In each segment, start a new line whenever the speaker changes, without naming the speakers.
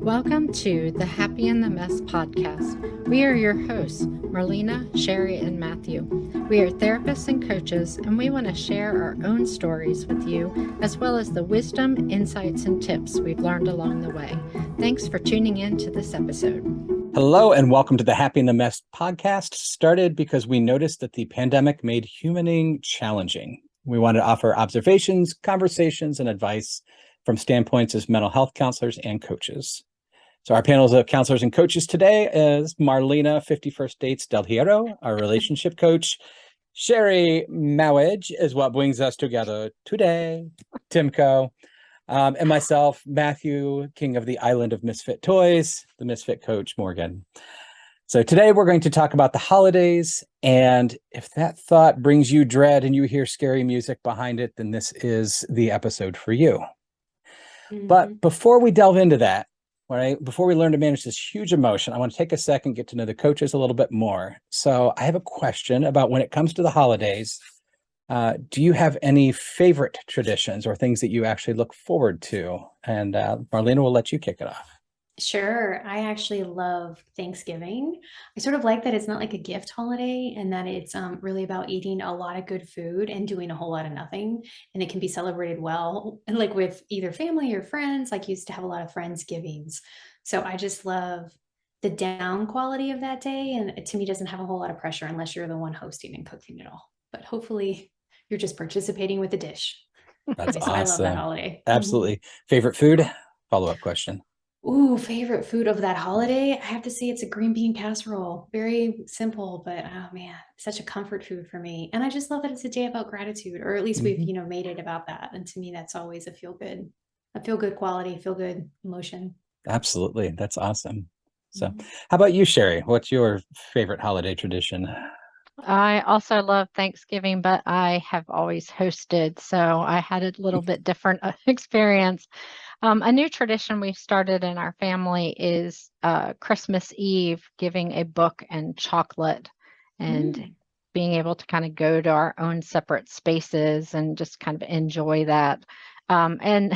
Welcome to the Happy in the Mess podcast. We are your hosts, Marlena, Sherry, and Matthew. We are therapists and coaches, and we want to share our own stories with you, as well as the wisdom, insights, and tips we've learned along the way. Thanks for tuning in to this episode.
Hello, and welcome to the Happy in the Mess podcast, started because we noticed that the pandemic made humaning challenging. We wanted to offer observations, conversations, and advice from standpoints as mental health counselors and coaches. So our panels of counselors and coaches today is Marlena, 51st Dates Del Hierro, our relationship coach. Sherry Mowage is what brings us together today, Timco. And myself, Matthew, king of the island of misfit toys, the misfit coach, Morgan. So today we're going to talk about the holidays. And if that thought brings you dread and you hear scary music behind it, then this is the episode for you. But before we delve into that, before we learn to manage this huge emotion, I want to take a second, get to know the coaches a little bit more. So I have a question about when it comes to the holidays. Do you have any favorite traditions or things that you actually look forward to? And Marlena will let you kick it off.
Sure. I actually love Thanksgiving. I sort of like that it's not like a gift holiday and that it's really about eating a lot of good food and doing a whole lot of nothing. And it can be celebrated well, and like with either family or friends. Like used to have a lot of Friendsgivings. So I just love the down quality of that day. And it, to me, doesn't have a whole lot of pressure unless you're the one hosting and cooking it all. But hopefully you're just participating with the dish.
That's
So
awesome.
I love that holiday.
Absolutely. Favorite food? Follow-up question.
Ooh, favorite food of that holiday? I have to say it's a green bean casserole. Very simple, but oh man, such a comfort food for me. And I just love that it's a day about gratitude, or at least we've, made it about that. And to me, that's always a feel good quality, feel good emotion.
Absolutely. That's awesome. So how about you, Sherry? What's your favorite holiday tradition?
I also love Thanksgiving, but I have always hosted, so I had a little bit different experience. A new tradition we've started in our family is Christmas Eve giving a book and chocolate and being able to kind of go to our own separate spaces and just kind of enjoy that. And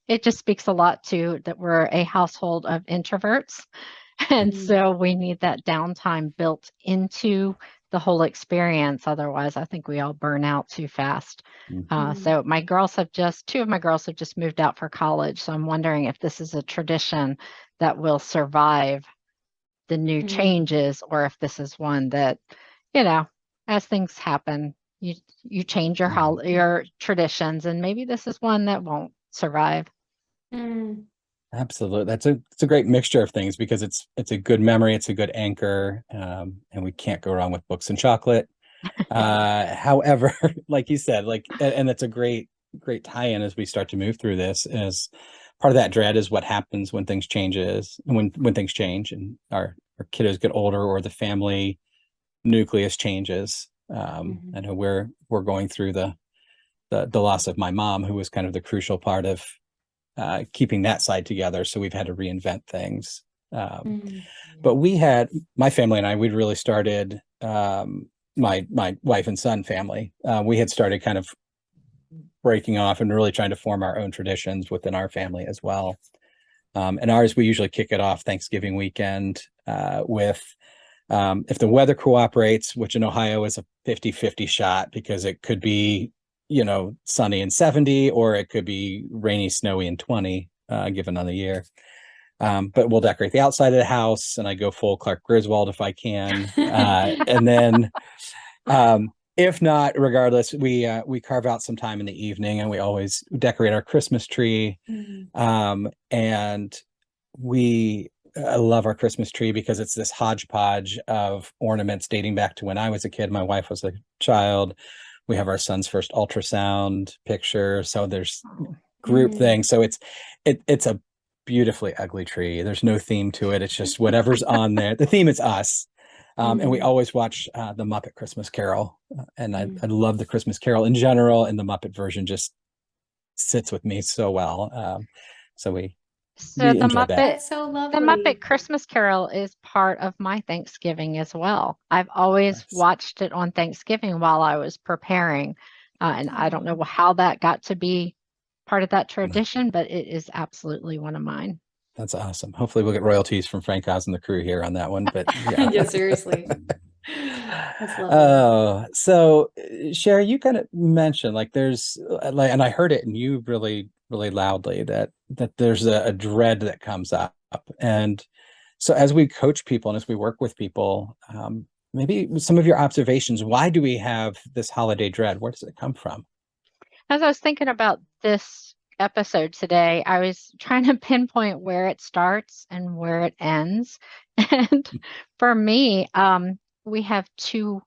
it just speaks a lot to that we're a household of introverts. And so we need that downtime built into the whole experience. Otherwise, I think we all burn out too fast. So two of my girls have just moved out for college. So I'm wondering if this is a tradition that will survive the new changes, or if this is one that, as things happen, you change your traditions, and maybe this is one that won't survive.
Absolutely. It's a great mixture of things because it's a good memory, it's a good anchor, and we can't go wrong with books and chocolate. However, like you said, and it's a great tie-in as we start to move through this. As part of that dread is what happens when things changes, when things change and our kiddos get older or the family nucleus changes. I know we're going through the loss of my mom, who was kind of the crucial part of keeping that side together. So we've had to reinvent things. But my family and I, we'd really started, my wife and son family. We had started kind of breaking off and really trying to form our own traditions within our family as well. And ours, we usually kick it off Thanksgiving weekend with, if the weather cooperates, which in Ohio is a 50-50 shot, because it could be sunny and 70, or it could be rainy, snowy and 20, given on the year. But we'll decorate the outside of the house, and I go full Clark Griswold if I can. And then, if not, regardless, we carve out some time in the evening, and we always decorate our Christmas tree. And I love our Christmas tree because it's this hodgepodge of ornaments dating back to when I was a kid. My wife was a child. We have our son's first ultrasound picture. So there's group things. So it's a beautifully ugly tree. There's no theme to it. It's just whatever's on there. The theme is us. And we always watch the Muppet Christmas Carol. And I love the Christmas Carol in general, and the Muppet version just sits with me so well. So we
the
enjoyed that.
So lovely.
The Muppet Christmas Carol is part of my Thanksgiving as well. I've always watched it on Thanksgiving while I was preparing. And I don't know how that got to be part of that tradition, but it is absolutely one of mine.
That's awesome. Hopefully we'll get royalties from Frank Oz and the crew here on that one, but yeah.
Yeah, seriously. That's lovely.
Oh, so Sherry, you kind of mentioned like there's like, and I heard it and you really, really loudly that there's a dread that comes up. And so as we coach people and as we work with people, maybe some of your observations, why do we have this holiday dread? Where does it come from?
As I was thinking about this episode today, I was trying to pinpoint where it starts and where it ends. And for me, we have two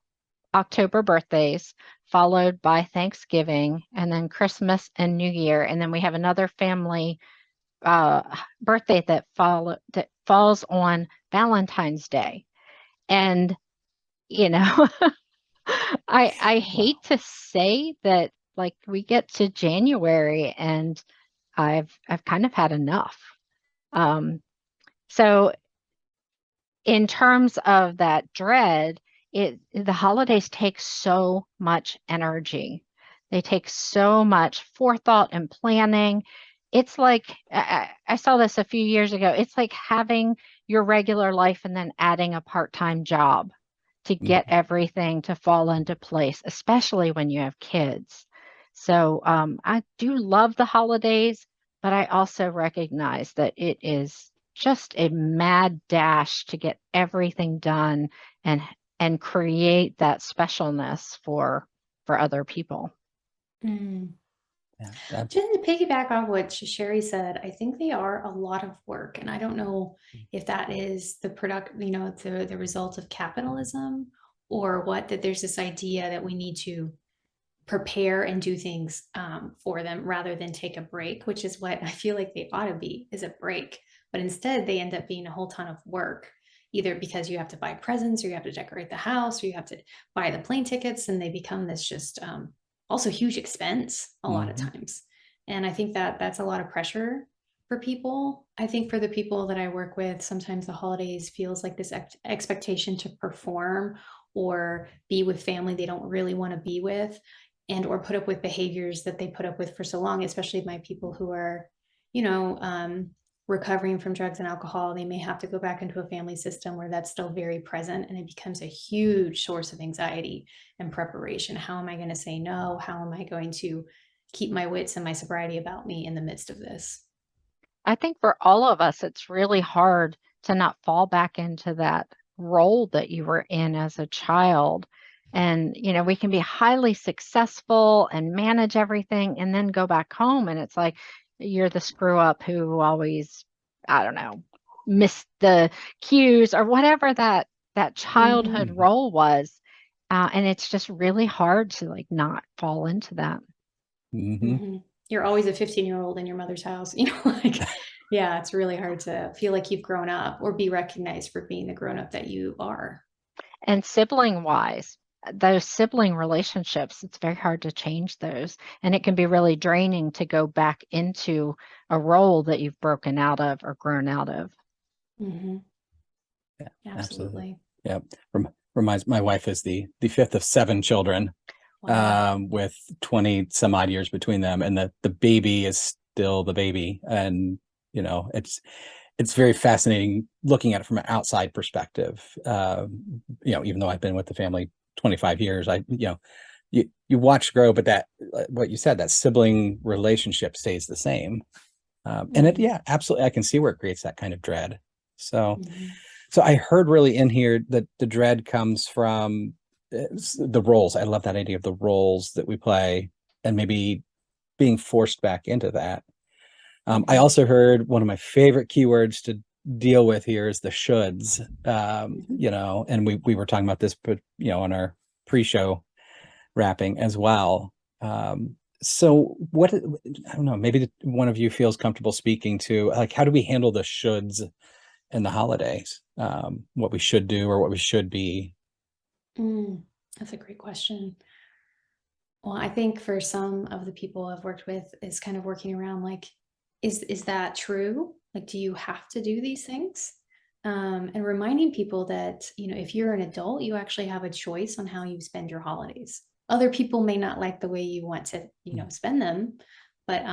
October birthdays, followed by Thanksgiving, and then Christmas and New Year. And then we have another family uh, birthday that falls on Valentine's Day. And you know, I hate
Wow.
to say that like we get to January and I've kind of had enough. Um, so in terms of that dread, the holidays take so much energy. They take so much forethought and planning. It's like I saw this a few years ago. It's like having your regular life and then adding a part-time job to get
Mhm.
everything to fall into place, especially when you have kids. So I do love the holidays, but I also recognize that it is just a mad dash to get everything done and and create that specialness for other people.
Mm.
Yeah, that,
Just to piggyback on what Sherry said, I think they are a lot of work. And I don't know if that is the product, the result of capitalism or what, that there's this idea that we need to prepare and do things for them rather than take a break, which is what I feel like they ought to be, is a break. But instead, they end up being a whole ton of work, either because you have to buy presents or you have to decorate the house or you have to buy the plane tickets, and they become this just also huge expense a lot of
mhm.
times. And I think that that's a lot of pressure for people. I think for the people that I work with, sometimes the holidays feels like this expectation to perform or be with family they don't really want to be with, and or put up with behaviors that they put up with for so long, especially my people who are, you know, recovering from drugs and alcohol. They may have to go back into a family system where that's still very present, and it becomes a huge source of anxiety and preparation. How am I going to say no? How am I going to keep my wits and my sobriety about me in the midst of this?
I think for all of us, it's really hard to not fall back into that role that you were in as a child. And, we can be highly successful and manage everything and then go back home. And it's like you're the screw up who always, I don't know, missed the cues or whatever that childhood
Mm-hmm.
Mhm.
role was. And it's just really hard to like not fall into that.
Mhm.
Mm-hmm. You're always a 15-year-old in your mother's house, like, yeah, it's really hard to feel like you've grown up or be recognized for being the grown up that you are.
And sibling wise, those sibling relationships, it's very hard to change those. And it can be really draining to go back into a role that you've broken out of or grown out of.
Mm-hmm.
Yeah, absolutely.
Absolutely.
Yeah. Reminds my wife is the fifth of seven children,
Wow.
with 20 some odd years between them, and the baby is still the baby. And it's very fascinating looking at it from an outside perspective. Even though I've been with the family 25 years, you watch grow, but that what you said, that sibling relationship stays the same. And it,
Mm-hmm.
yeah, absolutely, I can see where it creates that kind of dread. So,
Mm-hmm.
so I heard really in here that the dread comes from the roles. I love that idea of the roles that we play and maybe being forced back into that. I
Mm-hmm.
also heard one of my favorite keywords to deal with here is the shoulds.
Mm-hmm.
And we were talking about this, but on our pre-show wrapping as well. So what, I don't know, maybe one of you feels comfortable speaking to like how do we handle the shoulds in the holidays? What we should do or what we should be.
That's a great question. Well, I think for some of the people I've worked with is kind of working around like, is that true? Like, do you have to do these things? And reminding people that, if you're an adult, you actually have a choice on how you spend your holidays. Other people may not like the way you want to, spend them, but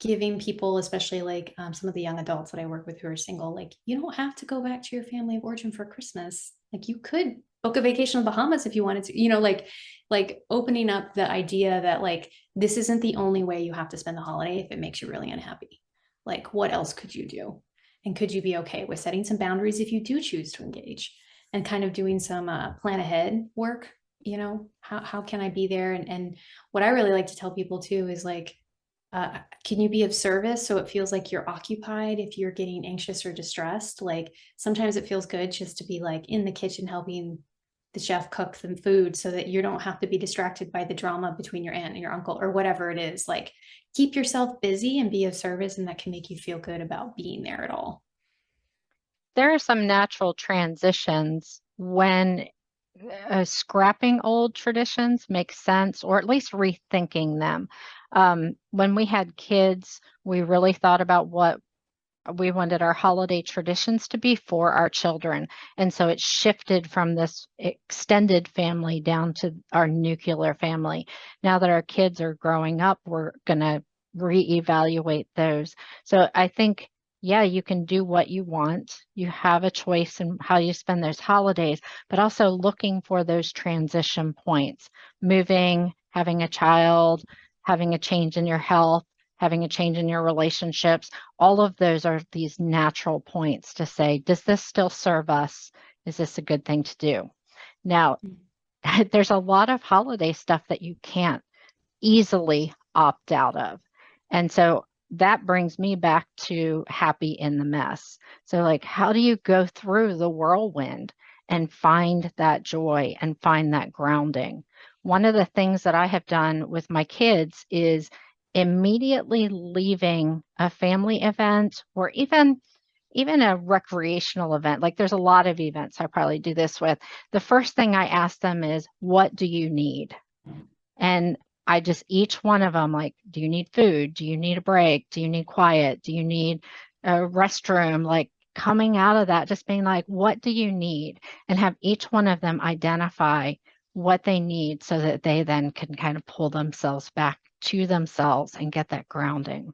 giving people, especially like some of the young adults that I work with who are single, like you don't have to go back to your family of origin for Christmas. Like you could book a vacation in the Bahamas if you wanted to, like opening up the idea that like this isn't the only way you have to spend the holiday if it makes you really unhappy. Like what else could you do? And could you be okay with setting some boundaries if you do choose to engage and kind of doing some plan ahead work? How can I be there? And what I really like to tell people too is like, can you be of service so it feels like you're occupied if you're getting anxious or distressed? Like sometimes it feels good just to be like in the kitchen helping the chef cook some food so that you don't have to be distracted by the drama between your aunt and your uncle or whatever it is. Like keep yourself busy and be of service, and that can make you feel good about being there at all.
There are some natural transitions when scrapping old traditions makes sense, or at least rethinking them. When we had kids, we really thought about what we wanted our holiday traditions to be for our children. And so it shifted from this extended family down to our nuclear family. Now that our kids are growing up, we're going to reevaluate those. So I think, yeah, you can do what you want. You have a choice in how you spend those holidays, but also looking for those transition points, moving, having a child, having a change in your health, having a change in your relationships. All of those are these natural points to say, does this still serve us? Is this a good thing to do? Now, there's a lot of holiday stuff that you can't easily opt out of. And so that brings me back to happy in the mess. So, like, how do you go through the whirlwind and find that joy and find that grounding? One of the things that I have done with my kids is immediately leaving a family event or even a recreational event. Like there's a lot of events I probably do this with. The first thing I ask them is, what do you need? And I just, each one of them, like, do you need food? Do you need a break? Do you need quiet? Do you need a restroom? Like coming out of that, just being like, what do you need? And have each one of them identify what they need so that they then can kind of pull themselves back to themselves and get that grounding.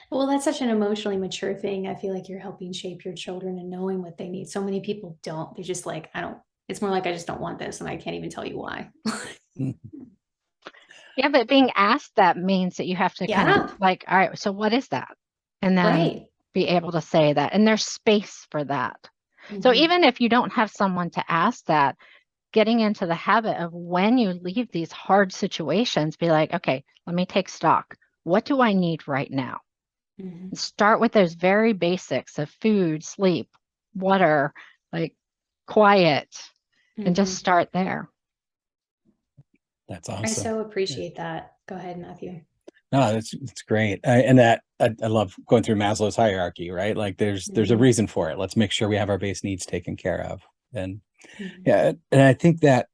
Well, that's such an emotionally mature thing. I feel like you're helping shape your children and knowing what they need. So many people don't. They're just like, I don't, it's more like, I just don't want this. And I can't even tell you why.
Yeah, but being asked that means that you have to kind
Yeah,
of like, all right, so what is that? And then
right.
be able to say that. And there's space for that. So
Mhm.
even if you don't have someone to ask that, getting into the habit of when you leave these hard situations, be like, okay, let me take stock. What do I need right now?
Mhm.
And start with those very basics of food, sleep, water, like quiet, and just
Mhm.
start there.
That's
I
awesome.
so
Yeah.
appreciate that. Go ahead, Matthew.
No, it's great. And that I love going through Maslow's hierarchy, right? Like there's a
Mhm.
reason for it. Let's make sure we have our base needs taken care of. And
Mhm.
yeah, and I think that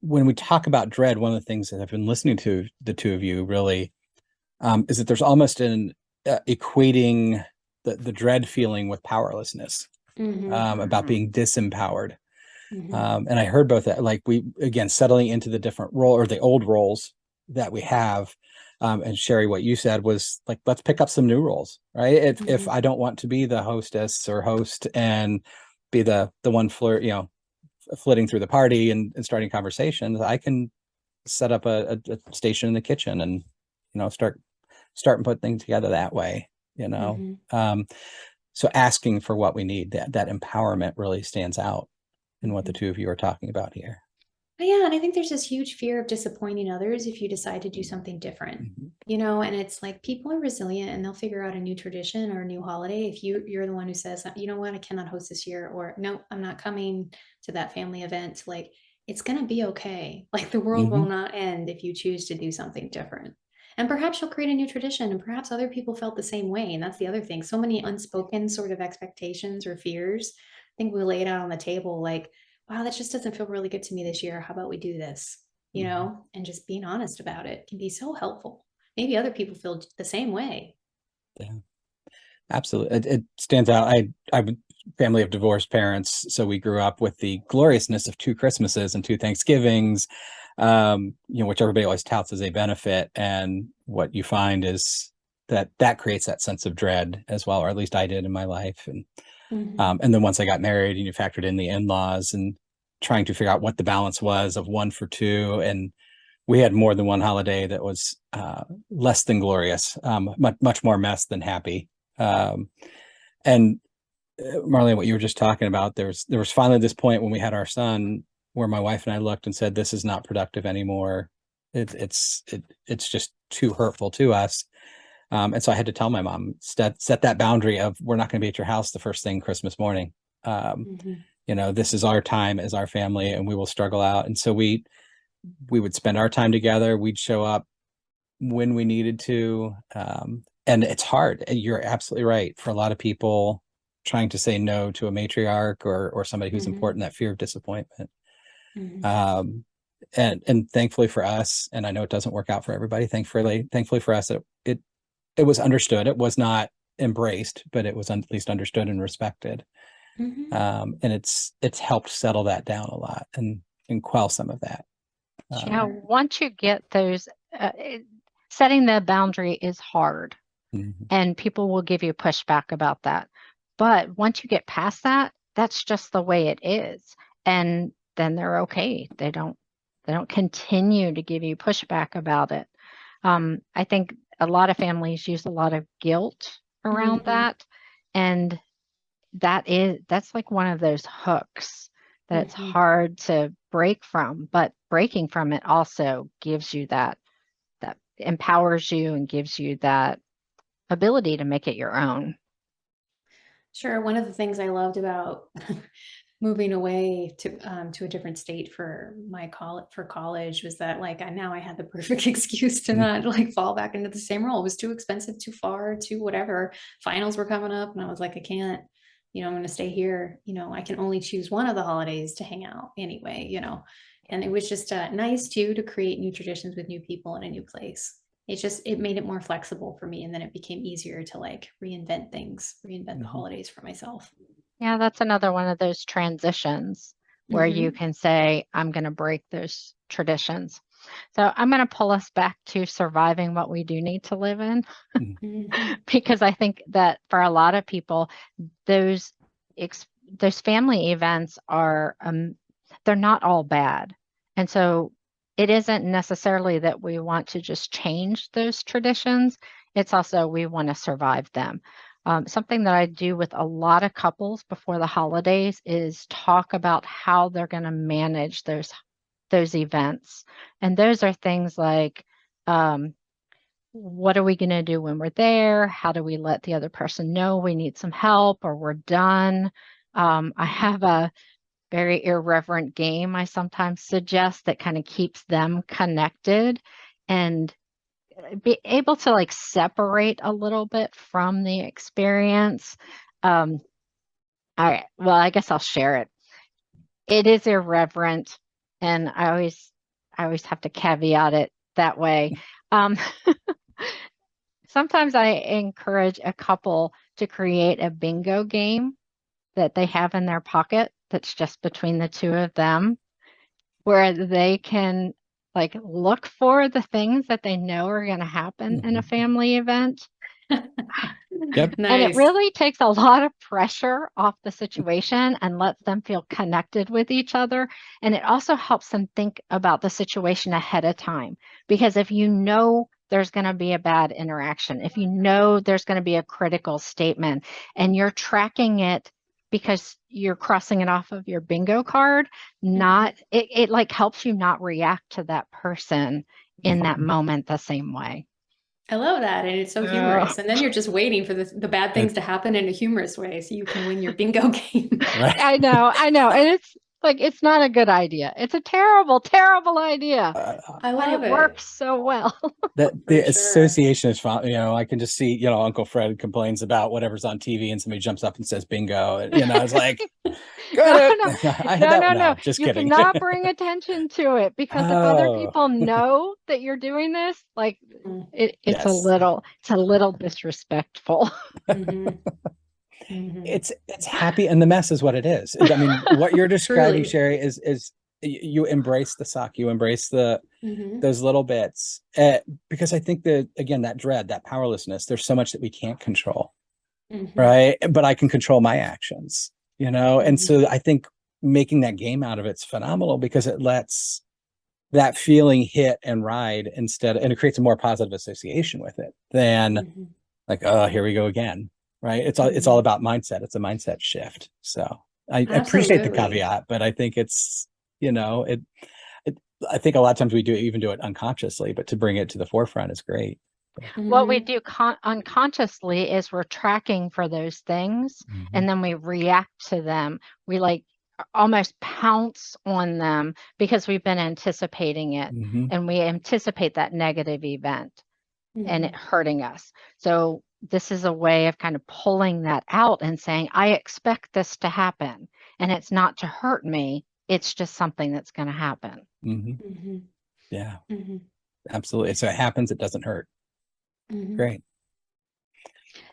when we talk about dread, one of the things that I've been listening to the two of you really is that there's almost an equating the dread feeling with powerlessness,
Mhm.
about being disempowered.
Mhm.
And I heard both that, like we, again, settling into the different role or the old roles that we have. And Sherry, what you said was like, let's pick up some new roles, right? If
Mhm.
I don't want to be the hostess or host and be the one flitting through the party and starting conversations, I can set up a station in the kitchen and start and put things together that way. You know,
Mhm.
um, so asking for what we need, that empowerment really stands out in what the
Mhm.
two of you are talking about here.
Yeah, and I think there's this huge fear of disappointing others if you decide to do something different.
Mhm.
And it's like people are resilient and they'll figure out a new tradition or a new holiday if you're the one who says, you know what, I cannot host this year, or no, I'm not coming to that family event. Like it's gonna be okay. Like the world will
Mhm.
not end if you choose to do something different. And perhaps you'll create a new tradition, and perhaps other people felt the same way. And that's the other thing. So many unspoken sort of expectations or fears. I think we lay it out on the table like, wow, that just doesn't feel really good to me this year. How about we do this?
Mhm.
And just being honest about it can be so helpful. Maybe other people feel the same way.
Yeah, absolutely. It stands out. I'm a family of divorced parents, so we grew up with the gloriousness of two Christmases and two Thanksgivings. which everybody always touts as a benefit. And what you find is that creates that sense of dread as well, or at least I did in my life. And then once I got married, and you factored in the in-laws and trying to figure out what the balance was of one for two. And we had more than one holiday that was less than glorious, much more mess than happy. And Marlene, what you were just talking about, there was finally this point when we had our son where my wife and I looked and said, this is not productive anymore. It's just too hurtful to us. And so I had to tell my mom, set that boundary of, we're not going to be at your house the first thing Christmas morning. This is our time as our family, and we will struggle out. And so we would spend our time together. We'd show up when we needed to. And it's hard. You're absolutely right. For a lot of people, trying to say no to a matriarch or somebody who's important, that fear of disappointment. And thankfully for us, and I know it doesn't work out for everybody, thankfully for us, it was understood. It was not embraced, but it was at least understood and respected. And it's helped settle that down a lot and quell some of that.
Yeah, once you get those, setting the boundary is hard, and people will give you pushback about that. But once you get past that, that's just the way it is. And then they're okay. They don't continue to give you pushback about it. I think a lot of families use a lot of guilt around that. And that's like one of those hooks that it's hard to break from, but breaking from it also gives you that empowers you and gives you that ability to make it your own.
Sure. One of the things I loved about moving away to a different state for college was that now I had the perfect excuse to not fall back into the same role. It was too expensive, too far, too whatever. Finals were coming up, and I was like, I can't. I'm going to stay here. I can only choose one of the holidays to hang out anyway. And it was just nice too to create new traditions with new people in a new place. It made it more flexible for me, and then it became easier to reinvent the holidays for myself.
Yeah, that's another one of those transitions where you can say, I'm going to break those traditions. So I'm going to pull us back to surviving what we do need to live in, because I think that for a lot of people, those family events are, they're not all bad. And so it isn't necessarily that we want to just change those traditions. It's also we want to survive them. Something that I do with a lot of couples before the holidays is talk about how they're going to manage those events. And those are things like, what are we going to do when we're there? How do we let the other person know we need some help or we're done? I have a very irreverent game I sometimes suggest that kind of keeps them connected and be able to separate a little bit from the experience. All right. Well, I guess I'll share it. It is irreverent, and I always have to caveat it that way. Sometimes I encourage a couple to create a bingo game that they have in their pocket that's just between the two of them, where they can look for the things that they know are going to happen in a family event.
Yep.
Nice.
And it really takes a lot of pressure off the situation and lets them feel connected with each other. And it also helps them think about the situation ahead of time. Because if you know there's going to be a bad interaction, if you know there's going to be a critical statement, and you're tracking it because you're crossing it off of your bingo card, it helps you not react to that person in that moment the same way.
I love that. And it's so humorous. And then you're just waiting for the bad things to happen in a humorous way so you can win your bingo game.
Right.
I know. And it's not a good idea. It's a terrible, terrible idea.
I love
but it works so well.
The association is fun. I can just see, Uncle Fred complains about whatever's on TV and somebody jumps up and says bingo. And, it's like,
No.
Just
You
kidding.
cannot bring attention to it, because if other people know that you're doing this, it's a little disrespectful.
It's happy, and the mess is what it is. I mean, what you're describing, Sherry, is you embrace the suck, you embrace
Mhm.
those little bits, because I think that, again, that dread, that powerlessness, there's so much that we can't control,
Mhm.
right? But I can control my actions, and
Mhm.
so I think making that game out of it's phenomenal, because it lets that feeling hit and ride and it creates a more positive association with it than
Mhm.
like, oh, here we go again, right? It's all
Mhm.
about mindset. It's a mindset shift. So I appreciate the
Absolutely.
caveat, but I think it's, it I think a lot of times we even do it unconsciously, but to bring it to the forefront is great.
What we
Mhm.
do unconsciously is we're tracking for those things
Mhm.
and then we react to them. We like almost pounce on them because we've been anticipating it
Mhm.
and we anticipate that negative event and it
Mhm.
hurting us. So this is a way of kind of pulling that out and saying, I expect this to happen. And it's not to hurt me, it's just something that's going to happen.
Mhm.
Mhm.
Yeah,
Mhm.
absolutely. So it happens, it doesn't hurt.
Mhm.
Great.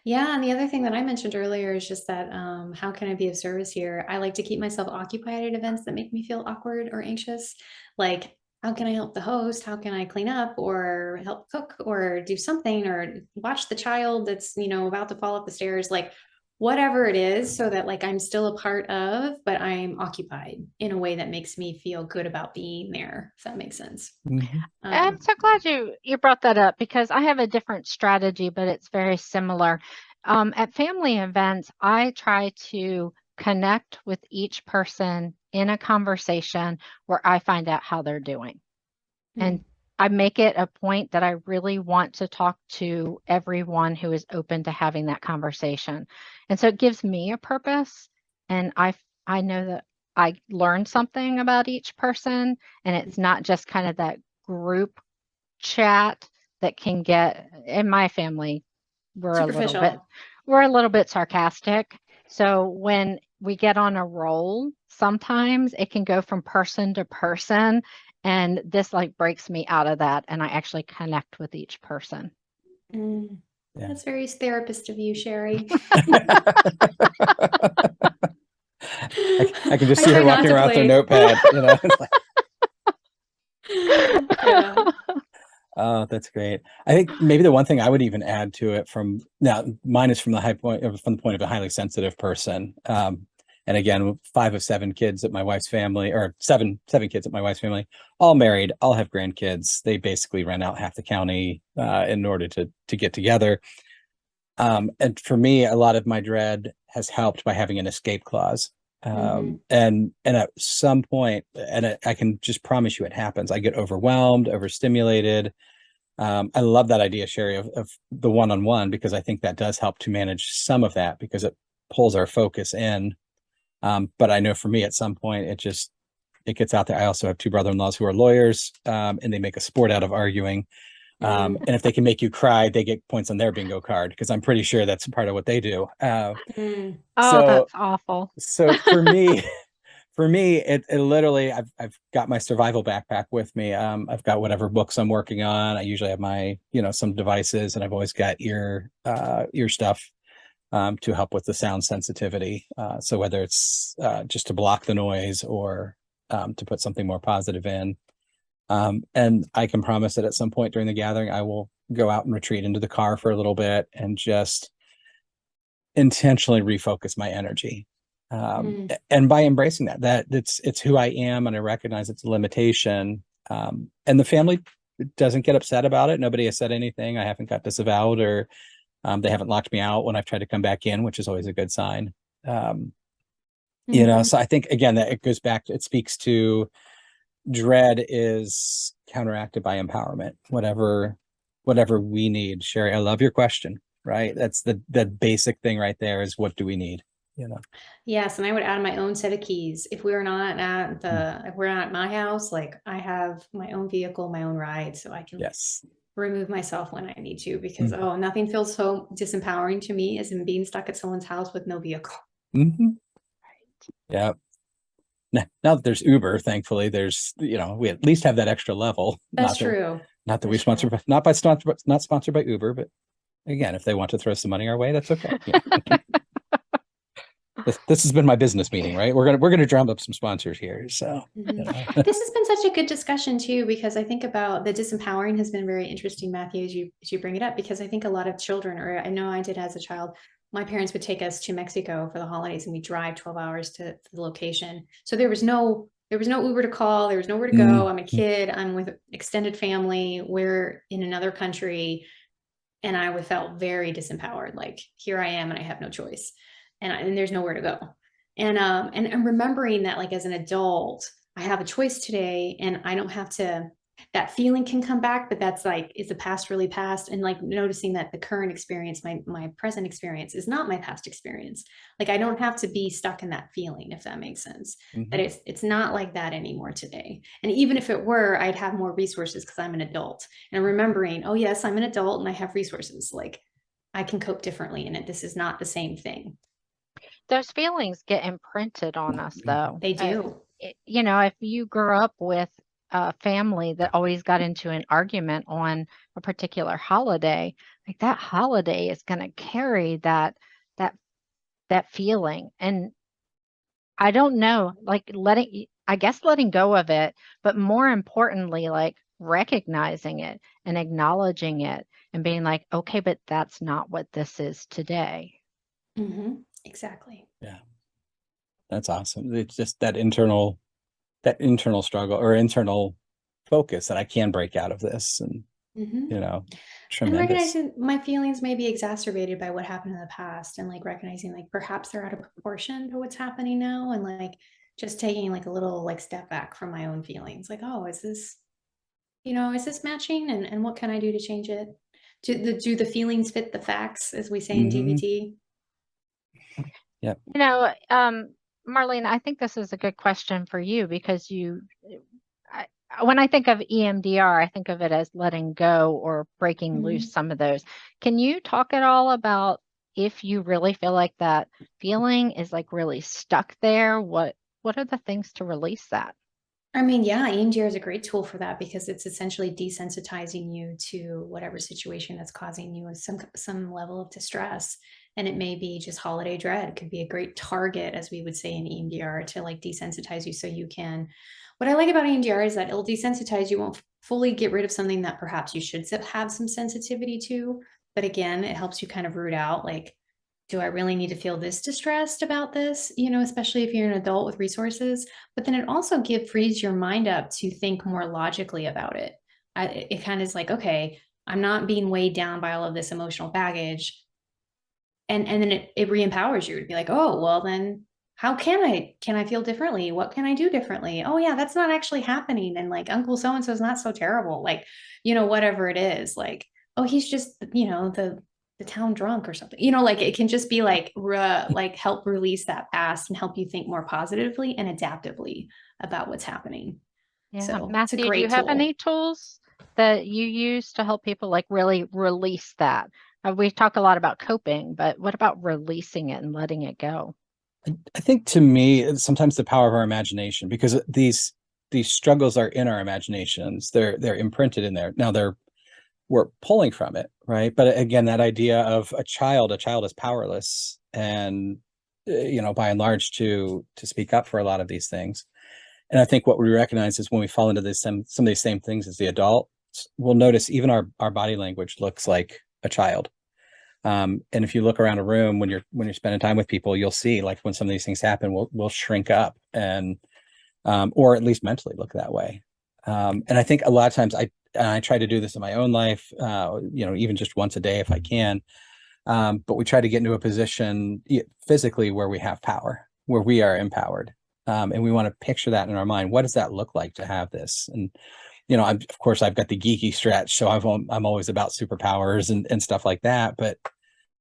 Yeah, and the other thing that I mentioned earlier is just that how can I be of service here? I like to keep myself occupied at events that make me feel awkward or anxious. Like, how can I help the host? How can I clean up or help cook or do something or watch the child that's, about to fall up the stairs? Like, whatever it is, so that like I'm still a part of, but I'm occupied in a way that makes me feel good about being there, if that makes sense.
Mhm.
I'm
Um,
so glad you brought that up because I have a different strategy, but it's very similar. At family events, I try to connect with each person in a conversation where I find out how they're doing. And
mm,
I make it a point that I really want to talk to everyone who is open to having that conversation. And so it gives me a purpose and I know that I learned something about each person and it's not just kind of that group chat that can get in my family we're a little bit
Superficial.
we're a little bit sarcastic. So when we get on a roll, sometimes it can go from person to person and this like breaks me out of that and I actually connect with each person.
Mm.
Yeah.
That's very therapist of you, Sherry.
I can just
I
see her
try not
walking
to
around with her
play.
notepad, It's like,
Yeah.
oh, that's great. I think maybe the one thing I would even add to it, from now, mine is from the high point, or from the point of a highly sensitive person. And again, 5 of 7 kids at my wife's family, or seven kids at my wife's family, all married, all have grandkids. They basically rent out half the county in order to get together. And for me, a lot of my dread has helped by having an escape clause.
Hmm.
And at some point, and I can just promise you it happens, I get overwhelmed, overstimulated. I love that idea, Sherry, of the one-on-one, because I think that does help to manage some of that, because it pulls our focus in. But I know for me, at some point, it gets out there. I also have 2 brother-in-laws who are lawyers, and they make a sport out of arguing.
Mm,
And if they can make you cry, they get points on their bingo card, because I'm pretty sure that's part of what they do.
mm,
Oh,
So,
that's awful.
so for me, it literally, I've got my survival backpack with me. I've got whatever books I'm working on. I usually have my, some devices, and I've always got ear stuff to help with the sound sensitivity. So whether it's just to block the noise, or to put something more positive in. And I can promise that at some point during the gathering, I will go out and retreat into the car for a little bit and just intentionally refocus my energy.
mm,
And by embracing that it's who I am, and I recognize it's a limitation. And the family doesn't get upset about it. Nobody has said anything. I haven't got disavowed, or they haven't locked me out when I've tried to come back in, which is always a good sign. Um,
mhm.
so I think, again, that it goes back to, it speaks to, dread is counteracted by empowerment. Whatever we need. Sherry, I love your question. Right, that's the basic thing right there, is what do we need?
Yes, and I would add my own set of keys.
Mm.
If we're not at my house, like I have my own vehicle, my own ride, so I can
Yes.
remove myself when I need to, because
Mhm.
oh, nothing feels so disempowering to me as in being stuck at someone's house with no vehicle.
Mhm. Yeah. Now that there's Uber, thankfully, we at least have that extra level.
That's true.
Not that we
That's true.
sponsor, not sponsored by Uber, but again, if they want to throw some money our way, that's okay. this has been my business meeting, right? We're gonna drum up some sponsors here. So
This has been such a good discussion too, because I think about the disempowering has been very interesting, Matthew, as you bring it up, because I think a lot of children, or I know I did as a child, my parents would take us to Mexico for the holidays and we drive 12 hours to the location. So there was no Uber to call, there was nowhere to go. I'm a kid, I'm with extended family, we're in another country, and I felt very disempowered. Like, here I am and I have no choice, and there's nowhere to go. And remembering that, like, as an adult, I have a choice today, and I don't have to. That feeling can come back, but that's like, is the past really past? And like noticing that the current experience, my present experience, is not my past experience. Like, I don't have to be stuck in that feeling, if that makes sense. That it's not like that anymore today. And even if it were, I'd have more resources because I'm an adult. And remembering, oh yes, I'm an adult and I have resources. Like, I can cope differently in it. This is not the same thing.
Those feelings get imprinted on us, though.
They do.
If you grew up with a family that always got into an argument on a particular holiday, like that holiday is going to carry that that feeling. And I don't know, like letting go of it, but more importantly, like recognizing it and acknowledging it and being like, okay, but that's not what this is today.
Exactly.
Yeah, that's awesome. It's just that internal struggle or internal focus that I can break out of this, and
And
tremendous.
recognizing my feelings may be exacerbated by what happened in the past, and like recognizing like perhaps they're out of proportion to what's happening now, and like just taking like a little like step back from my own feelings. Like, oh, is this matching? And what can I do to change it? Do the feelings fit the facts, as we say in GBT?
Yeah.
Marlene, I think this is a good question for you because when I think of EMDR, I think of it as letting go or breaking loose some of those. Can you talk at all about if you really feel like that feeling is like really stuck there? What are the things to release that?
I mean, yeah, EMDR is a great tool for that because it's essentially desensitizing you to whatever situation that's causing you some level of distress. And it may be just holiday dread. It could be a great target, as we would say in EMDR, to like desensitize you so you can. What I like about EMDR is that it'll desensitize you, won't fully get rid of something that perhaps you should have some sensitivity to. But again, it helps you kind of root out, like, do I really need to feel this distressed about this? Especially if you're an adult with resources. But then it also frees your mind up to think more logically about it. It kind of is like, okay, I'm not being weighed down by all of this emotional baggage. And then it re-empowers you to be like, oh, well, then how can I feel differently? What can I do differently? Oh yeah, that's not actually happening. And like, Uncle so-and-so is not so terrible. Like, whatever it is, like, oh, he's just, the town drunk or something, like it can just be like, like help release that past and help you think more positively and adaptively about what's happening.
Yeah.
So it's a
Matthew, do you
great
have
tool.
any tools that you use to help people like really release that? We talk a lot about coping, but what about releasing it and letting it go?
I think to me, it's sometimes the power of our imagination, because these struggles are in our imaginations. They're imprinted in there. Now we're pulling from it, right? But again, that idea of a child is powerless, and by and large, to speak up for a lot of these things. And I think what we recognize is when we fall into some of these same things as the adult, we'll notice even our body language looks like a child. And if you look around a room when you're spending time with people, you'll see like when some of these things happen, we'll shrink up and or at least mentally look that way. And I think a lot of times I try to do this in my own life, even just once a day if I can. But we try to get into a position physically where we have power, where we are empowered. And we want to picture that in our mind. What does that look like to have this? And of course, I've got the geeky stretch, so I'm always about superpowers and stuff like that. But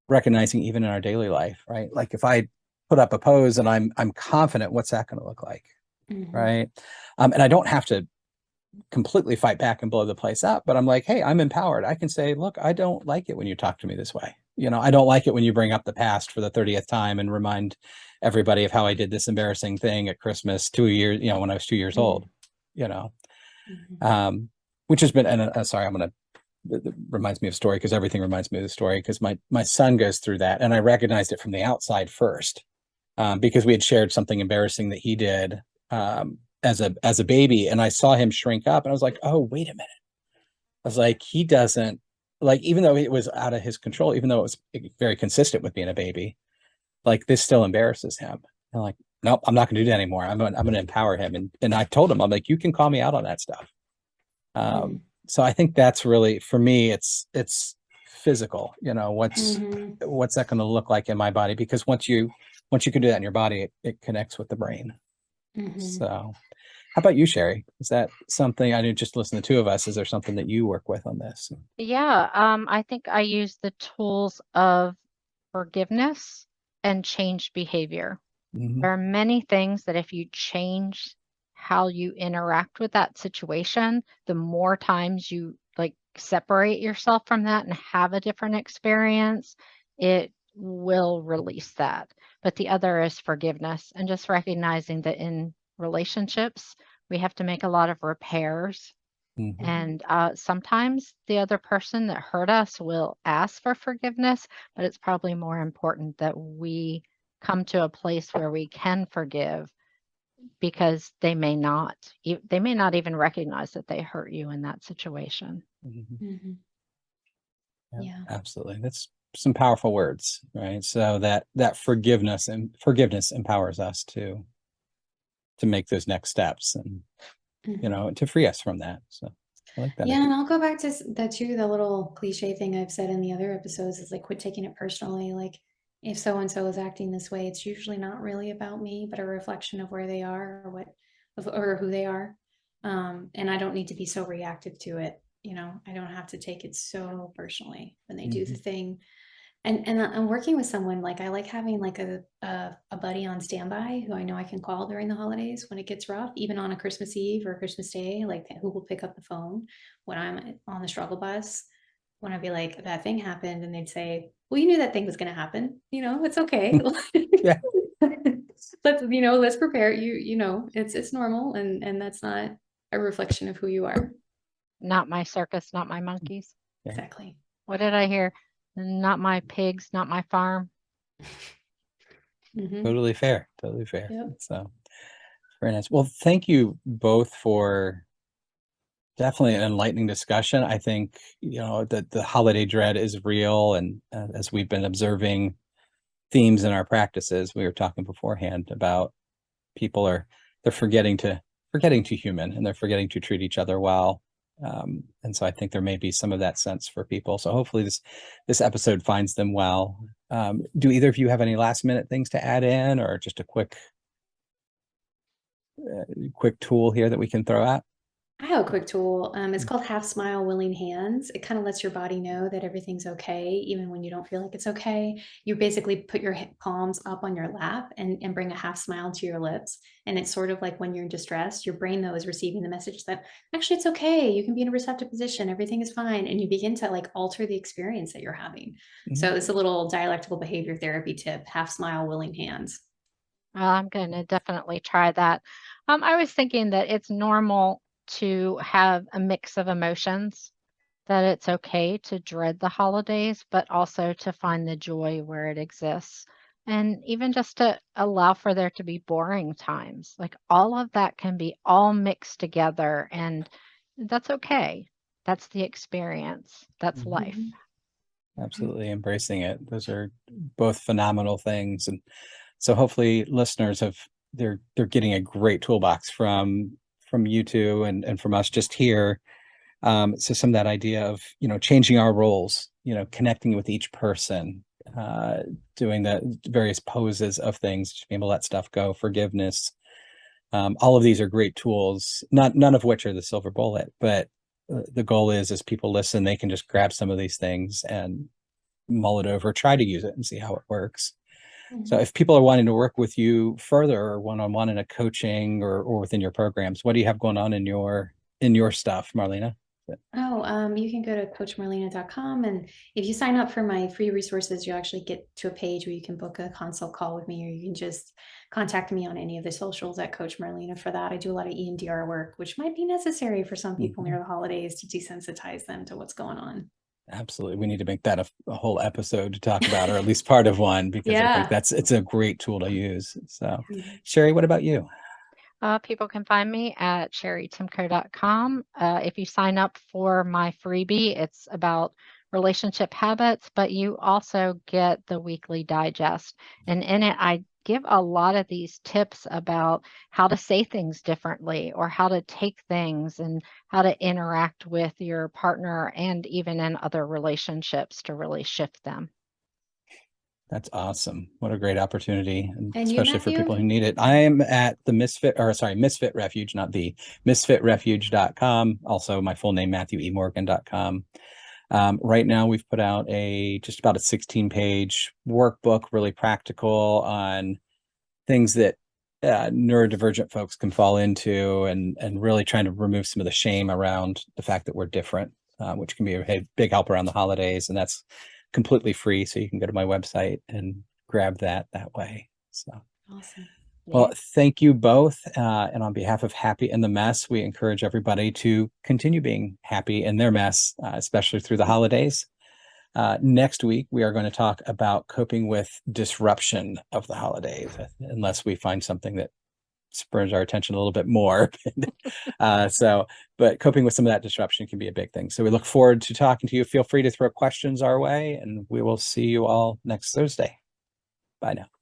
recognizing even in our daily life, right? Like if I put up a pose and I'm confident, what's that going to look like, right? And I don't have to completely fight back and blow the place up, but I'm like, hey, I'm empowered. I can say, look, I don't like it when you talk to me this way. I don't like it when you bring up the past for the 30th time and remind everybody of how I did this embarrassing thing at Christmas 2 years, when I was 2 years old, which has been, and sorry, it reminds me of a story because everything reminds me of the story, because my son goes through that, and I recognized it from the outside first. because we had shared something embarrassing that he did as a baby, and I saw him shrink up, and I was like, oh, wait a minute. I was like, he doesn't, like, even though it was out of his control, even though it was very consistent with being a baby, like, this still embarrasses him. I'm like, nope, I'm not gonna do that anymore. I'm gonna empower him. And I told him, I'm like, you can call me out on that stuff. So I think that's really, for me, it's physical, what's that going to look like in my body? Because once you can do that in your body, it connects with the brain. So how about you, Sherry? Is that something, I didn't just listen to the two of us, is there something that you work with on this?
Yeah, I think I use the tools of forgiveness and change behavior. There are many things that if you change how you interact with that situation, the more times you like separate yourself from that and have a different experience, it will release that. But the other is forgiveness and just recognizing that in relationships, we have to make a lot of repairs. And sometimes the other person that hurt us will ask for forgiveness, but it's probably more important that we come to a place where we can forgive because they may not even recognize that they hurt you in that situation.
Yeah.
Absolutely. That's some powerful words, right? So that forgiveness empowers us to make those next steps and to free us from that. So I like that.
Yeah, and I'll go back to the little cliche thing I've said in the other episodes is like, quit taking it personally. Like, if so and so is acting this way, it's usually not really about me, but a reflection of where they are or who they are. And I don't need to be so reactive to it. I don't have to take it so personally when they do the thing. And I'm working with someone, like, I like having like a buddy on standby who I know I can call during the holidays when it gets rough, even on a Christmas Eve or Christmas Day, like, who will pick up the phone when I'm on the struggle bus, when I'd be like, that thing happened, and they'd say, well, you knew that thing was going to happen. It's okay.
Yeah.
Let's prepare. It's normal, and that's not a reflection of who you are.
Not my circus, not my monkeys.
Yeah.
Exactly.
What did I hear? Not my pigs, not my farm.
Totally fair. Totally fair.
Yep.
So very nice. Well, thank you both for definitely an enlightening discussion. I think, that the holiday dread is real. And as we've been observing themes in our practices, we were talking beforehand about they're forgetting to human, and they're forgetting to treat each other well. And so I think there may be some of that sense for people. So hopefully this episode finds them well. Do either of you have any last minute things to add in, or just a quick tool here that we can throw out?
I have a quick tool. It's called Half Smile, Willing Hands. It kind of lets your body know that everything's okay, even when you don't feel like it's okay. You basically put your palms up on your lap and bring a half smile to your lips. And it's sort of like when you're in distress, your brain, though, is receiving the message that actually it's okay. You can be in a receptive position. Everything is fine. And you begin to like alter the experience that you're having. So it's a little dialectical behavior therapy tip: half smile, willing hands.
Well, I'm going to definitely try that. I was thinking that it's normal to have a mix of emotions, that it's okay to dread the holidays, but also to find the joy where it exists. And even just to allow for there to be boring times. Like all of that can be all mixed together, and that's okay. That's the experience. That's life.
Absolutely embracing it. Those are both phenomenal things. And so hopefully listeners they're getting a great toolbox from you two and from us just here. So some of that idea of, changing our roles, connecting with each person, doing the various poses of things, just being able to let stuff go, forgiveness. All of these are great tools, none of which are the silver bullet, but the goal is, as people listen, they can just grab some of these things and mull it over, try to use it and see how it works. So if people are wanting to work with you further, or one-on-one in a coaching or within your programs, what do you have going on in your stuff, Marlena?
You can go to coachmarlena.com, and if you sign up for my free resources, you'll actually get to a page where you can book a consult call with me, or you can just contact me on any of the socials at Coach Marlena for that. I do a lot of EMDR work, which might be necessary for some people near the holidays to desensitize them to what's going on.
Absolutely. We need to make that a whole episode to talk about, or at least part of one, because I think
Yeah.
it's a great tool to use. So,
Mhm.
Sherry, what about you?
People can find me at sherrytimko.com. If you sign up for my freebie, it's about relationship habits, but you also get the weekly digest. And in it, I give a lot of these tips about how to say things differently or how to take things and how to interact with your partner and even in other relationships to really shift them.
That's awesome. What a great opportunity, and
And you,
especially for
Matthew?
people who need it. I am at the Misfit Refuge, not the misfitrefuge.com. Also my full name, MatthewEMorgan.com. Right now we've put out just about a 16-page workbook, really practical, on things that neurodivergent folks can fall into, and really trying to remove some of the shame around the fact that we're different, which can be a big help around the holidays. And that's completely free. So you can go to my website and grab that way. So,
Awesome.
well,
Yeah.
thank you both. And on behalf of Happy in the Mess, we encourage everybody to continue being happy in their mess, especially through the holidays. Next week, we are going to talk about coping with disruption of the holidays, unless we find something that spurs our attention a little bit more. But coping with some of that disruption can be a big thing. So we look forward to talking to you. Feel free to throw questions our way, and we will see you all next Thursday. Bye now.